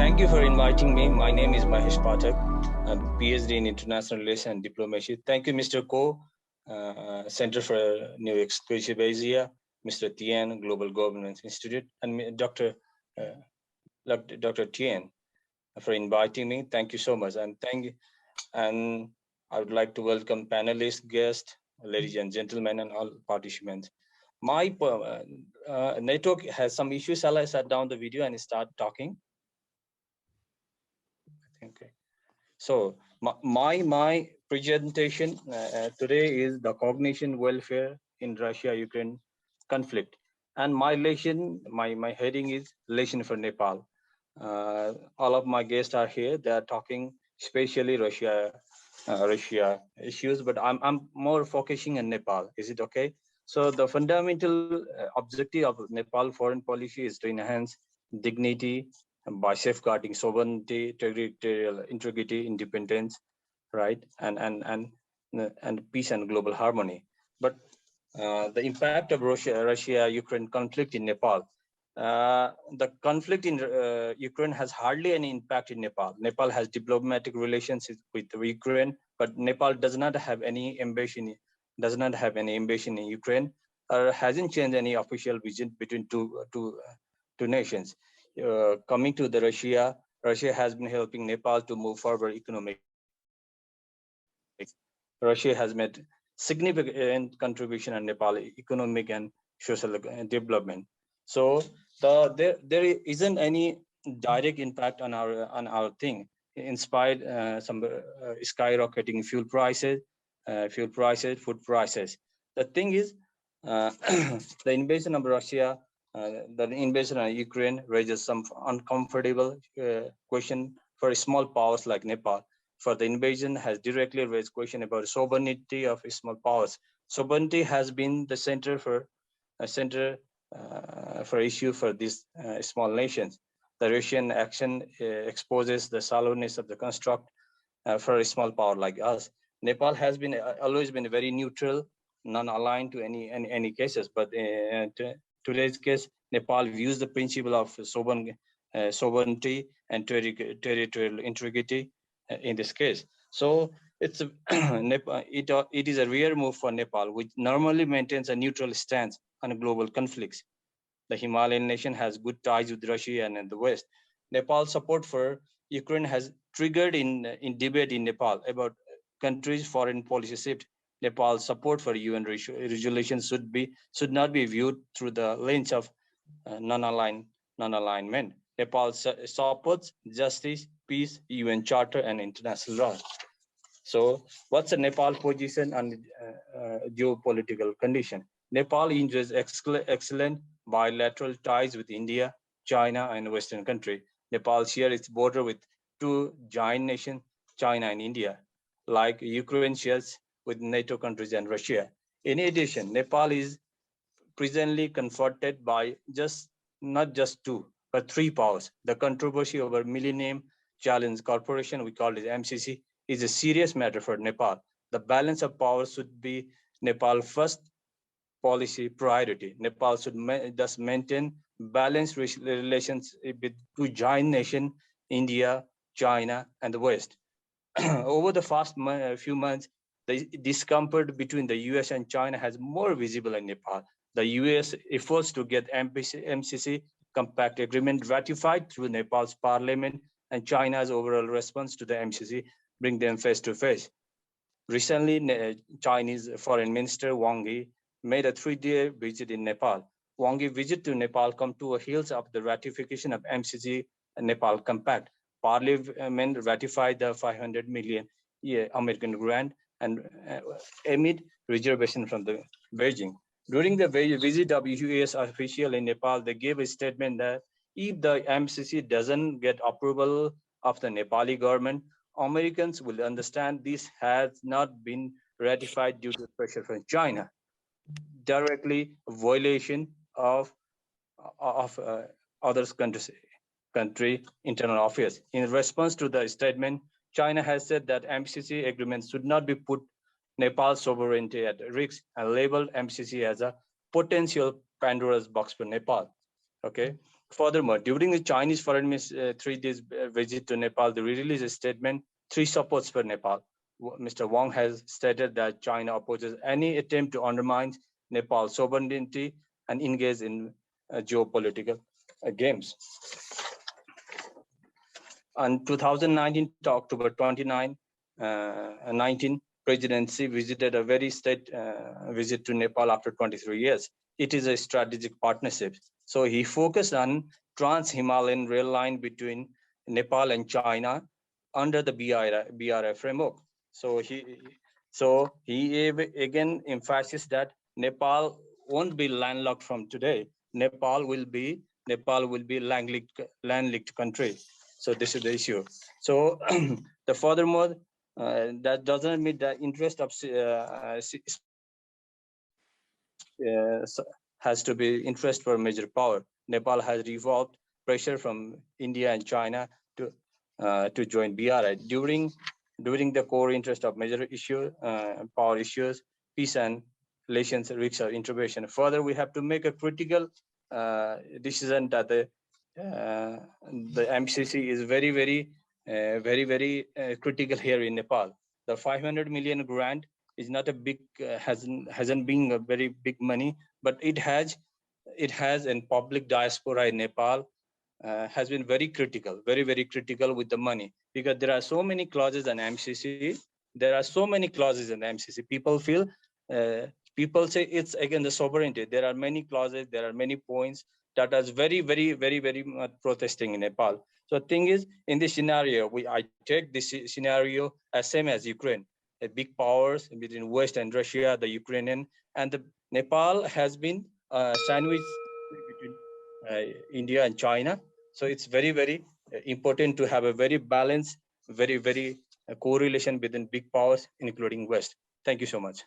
Thank you for inviting me. My name is Mahesh Pathak. I'm PhD in International Relations and Diplomacy. Thank you, Mr. Ko, Center for New Exclusive Asia, Mr. Tien, Global Governance Institute, and Dr. Tien for inviting me. Thank you so much. And I would like to welcome panelists, guests, ladies and gentlemen, and all participants. My network has some issues. Shall I shut down the video and start talking? Okay. So my presentation today is the cognition welfare in Russia-Ukraine conflict, and my heading is relation for Nepal. All of my guests are here. They are talking especially Russia issues, but I'm more focusing on Nepal. Is it okay? So the fundamental objective of Nepal foreign policy is to enhance dignity by safeguarding sovereignty, territorial integrity, independence, right, and peace and global harmony. But the impact of Russia-Ukraine conflict in Nepal. The conflict in Ukraine has hardly any impact in Nepal. Nepal has diplomatic relations with Ukraine, but Nepal does not have any embassy in Ukraine, or hasn't changed any official vision between two nations. Coming to the Russia has been helping Nepal to move forward economic. Russia has made significant contribution in Nepal economic and social development. So there isn't any direct impact on our thing. In spite some skyrocketing fuel prices, food prices. The thing is, the invasion of Russia, the invasion of Ukraine raises some uncomfortable question for small powers like Nepal. For the invasion has directly raised question about sovereignty of small powers. Sovereignty has been the center for issue for these small nations. The Russian action exposes the shallowness of the construct for a small power like us. Nepal has been always been very neutral, non-aligned to any cases, but today's case, Nepal views the principle of sovereignty and territorial integrity in this case. So it's it is a rare move for Nepal, which normally maintains a neutral stance on global conflicts. The Himalayan nation has good ties with Russia and the West. Nepal's support for Ukraine has triggered in debate in Nepal about countries' foreign policy shift. Nepal's support for UN resolutions should not be viewed through the lens of non-alignment. Nepal supports justice, peace, UN Charter, and international law. So, what's the Nepal position on geopolitical condition? Nepal enjoys excellent bilateral ties with India, China, and Western countries. Nepal shares its border with two giant nations, China and India, like Ukraine shares with NATO countries and Russia. In addition, Nepal is presently confronted by not just two, but three powers. The controversy over Millennium Challenge Corporation, we call it MCC, is a serious matter for Nepal. The balance of power should be Nepal's first policy priority. Nepal should thus maintain balanced relations with two giant nations, India, China, and the West. Over the past few months, the discomfort between the US and China has more visible in Nepal. The US efforts to get MCC Compact Agreement ratified through Nepal's parliament and China's overall response to the MCC bring them face to face. Recently, Chinese Foreign Minister Wang Yi made a 3-day visit in Nepal. Wang Yi's visit to Nepal come to a heels of the ratification of MCC Nepal Compact. Parliament ratified the 500 million American grant and amid reservation from the Beijing. During the visit of US official in Nepal, they gave a statement that if the MCC doesn't get approval of the Nepali government, Americans will understand this has not been ratified due to pressure from China, directly violation of other country internal affairs. In response to the statement, China has said that MCC agreements should not be put Nepal's sovereignty at risk and labeled MCC as a potential Pandora's box for Nepal. Okay. Furthermore, during the Chinese foreign minister 3 days visit to Nepal, they released a statement, 3 supports for Nepal. Mr. Wang has stated that China opposes any attempt to undermine Nepal's sovereignty and engage in geopolitical games. On 2019 to October 29, 19, presidency visited a very state visit to Nepal after 23 years. It is a strategic partnership. So he focused on trans-Himalayan rail line between Nepal and China under the BRI framework. So he again emphasized that Nepal won't be landlocked from today. Nepal will be land-linked country. So this is the issue. So the furthermore, that doesn't meet the interest of has to be interest for major power. Nepal has revolved pressure from India and China to join BRI during the core interest of major power issues, peace and relations risks of intervention. Further, we have to make a critical decision that the MCC is very critical here in Nepal. The 500 million grant is not a big hasn't been a very big money, but it has in public diaspora in Nepal has been very critical with the money, because there are so many clauses in MCC. There are so many clauses in MCC. People feel people say it's against the sovereignty. There are many clauses. There are many points that is very much protesting in Nepal. So the thing is, in this scenario, I take this scenario as same as Ukraine. The big powers between West and Russia, the Ukrainian, and the Nepal has been sandwiched between India and China. So it's very important to have a very balanced, very correlation between big powers, including West. Thank you so much.